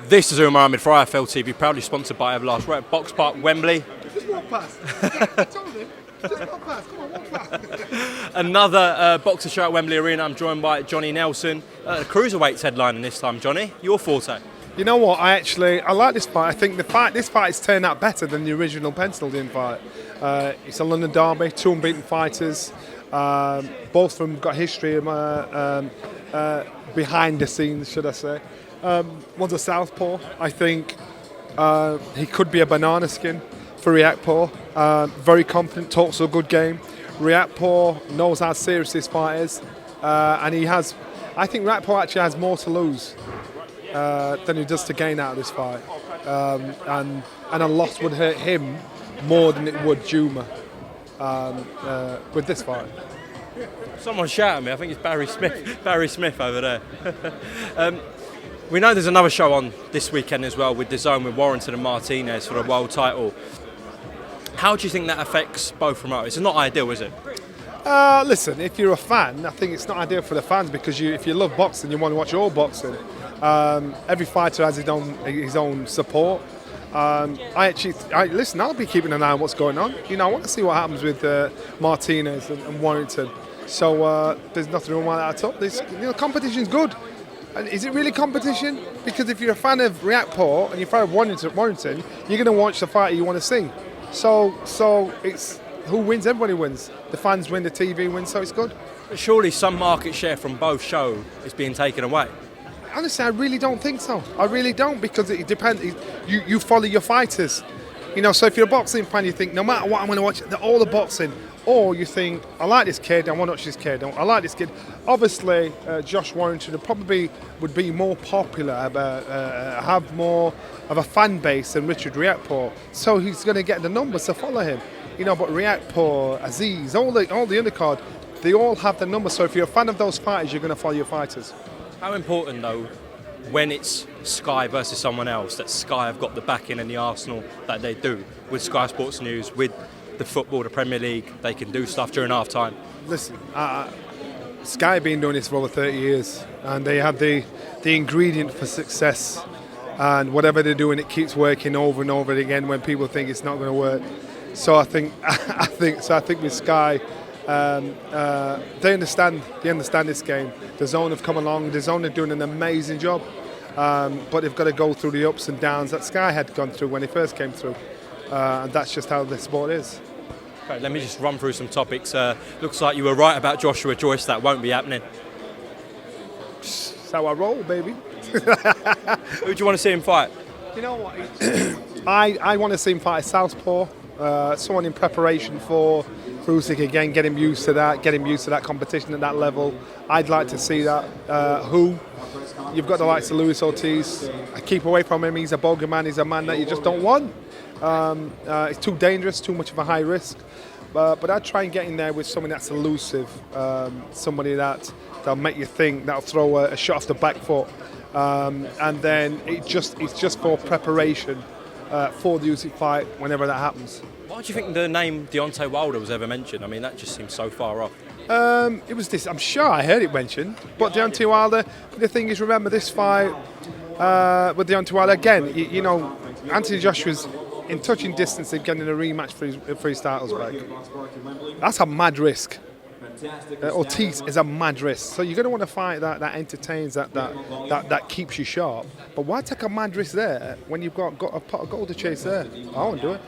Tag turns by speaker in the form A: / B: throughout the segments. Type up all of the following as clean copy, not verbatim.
A: This is Umar Ahmed for IFL TV, proudly sponsored by Everlast. We're at Box Park, Wembley.
B: Just walk past. I told him. Just walk past. Come on, walk past.
A: Another boxer show at Wembley Arena. I'm joined by Johnny Nelson. The Cruiserweights headlining this time, Johnny. Your forte?
B: You know what? I like this fight. I think this fight has turned out better than the original penciled in fight. It's a London derby, two unbeaten fighters. Both of them got history behind the scenes, should I say. One's a southpaw. I think he could be a banana skin for Whyte'S. Very confident, talks a good game. Whyte'S knows how serious this fight is, and I think Whyte'S actually has more to lose than he does to gain out of this fight, and a loss would hurt him more than it would Juma with this fight.
A: Someone shout at me. I think it's Barry Smith. Barry Smith over there. We know there's another show on this weekend as well with Dazn with Warrington and Martinez for the world title. How do you think that affects both promoters? It's not ideal, is it?
B: Listen, if you're a fan, I think it's not ideal for the fans because if you love boxing, you want to watch all boxing. Every fighter has his own support. Listen, I'll be keeping an eye on what's going on. You know, I want to see what happens with Martinez and Warrington. So there's nothing wrong with that at all. Competition's good. And is it really competition? Because if you're a fan of Whyte'S and you're a fan of Warrington, you're going to watch the fight you want to see. So it's who wins, everybody wins. The fans win, the TV wins, so it's good.
A: But surely some market share from both shows is being taken away.
B: Honestly, I really don't think so. I really don't, because it depends. You follow your fighters. You know, so if you're a boxing fan, you think no matter what I'm going to watch all the boxing. Or you think, I like this kid, I want to watch this kid. I like this kid. Obviously, Josh Warrington would be more popular, have more of a fan base than Richard Whyte'S. So he's going to get the numbers to follow him. You know, but Whyte'S, Aziz, all the undercard, they all have the numbers. So if you're a fan of those fighters, you're going to follow your fighters.
A: How important, though, when it's Sky versus someone else, that Sky have got the backing and the arsenal that they do with Sky Sports News, with the football, the Premier League, they can do stuff during half-time?
B: Listen, Sky have been doing this for over 30 years, and they have the ingredient for success. And whatever they're doing, it keeps working over and over again when people think it's not going to work. So I think with Sky, they understand this game. Dazn have come along. Dazn are doing an amazing job, but they've got to go through the ups and downs that Sky had gone through when they first came through, and that's just how the sport is.
A: Okay, let me just run through some topics. Looks like you were right about Joshua Joyce. That won't be happening.
B: That's how I roll, baby.
A: Who do you want to see him fight?
B: You know what? I want to see him fight a southpaw. Someone in preparation for Usyk again, get him used to that competition at that level. I'd like to see that. You've got the likes of Luis Ortiz. I keep away from him. He's a bogeyman. He's a man that you just don't want. It's too dangerous, too much of a high risk. But I'd try and get in there with somebody that's elusive, somebody that'll make you think, that'll throw a shot off the back foot, and then it's just for preparation for the Usyk fight whenever that happens.
A: Why do you think the name Deontay Wilder was ever mentioned? I mean, that just seems so far off.
B: It was this. I'm sure I heard it mentioned, but Deontay Wilder. The thing is, remember this fight with Deontay Wilder again. You know, Anthony Joshua's in touching distance of getting a rematch for his titles back. That's a mad risk. Ortiz is a mad risk. So you're going to want to fight that entertains, that keeps you sharp. But why take a mad risk there when you've got a pot of gold to chase there? I won't do it.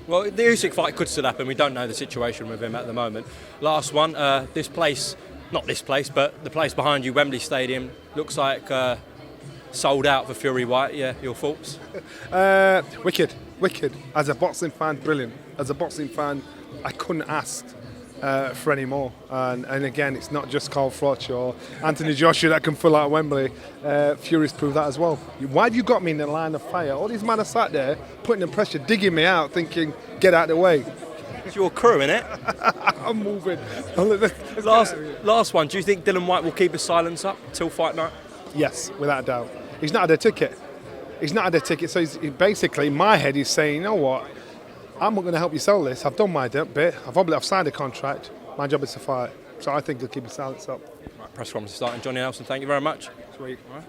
A: Well, the Usyk fight could still happen. We don't know the situation with him at the moment. Last one, not this place, but the place behind you, Wembley Stadium, looks like sold out for Fury Whyte. Yeah, your thoughts?
B: Wicked. As a boxing fan, brilliant. As a boxing fan, I couldn't ask for any more. And again, it's not just Carl Froch or Anthony Joshua that can fill out Wembley. Fury's proved that as well. Why have you got me in the line of fire? All these men are sat there, putting the pressure, digging me out, thinking, get out of the way.
A: It's your crew, innit?
B: I'm moving.
A: Last one. Do you think Dillian Whyte will keep his silence up till fight night?
B: Yes, without a doubt. He's not had a ticket. So he's basically, in my head, he's saying, you know what? I'm not going to help you sell this. I've done my bit. I've signed a contract. My job is to fight. So I think he'll keep his silence up.
A: Right, press conference starting. Johnny Nelson, thank you very much.
B: Sweet. All right.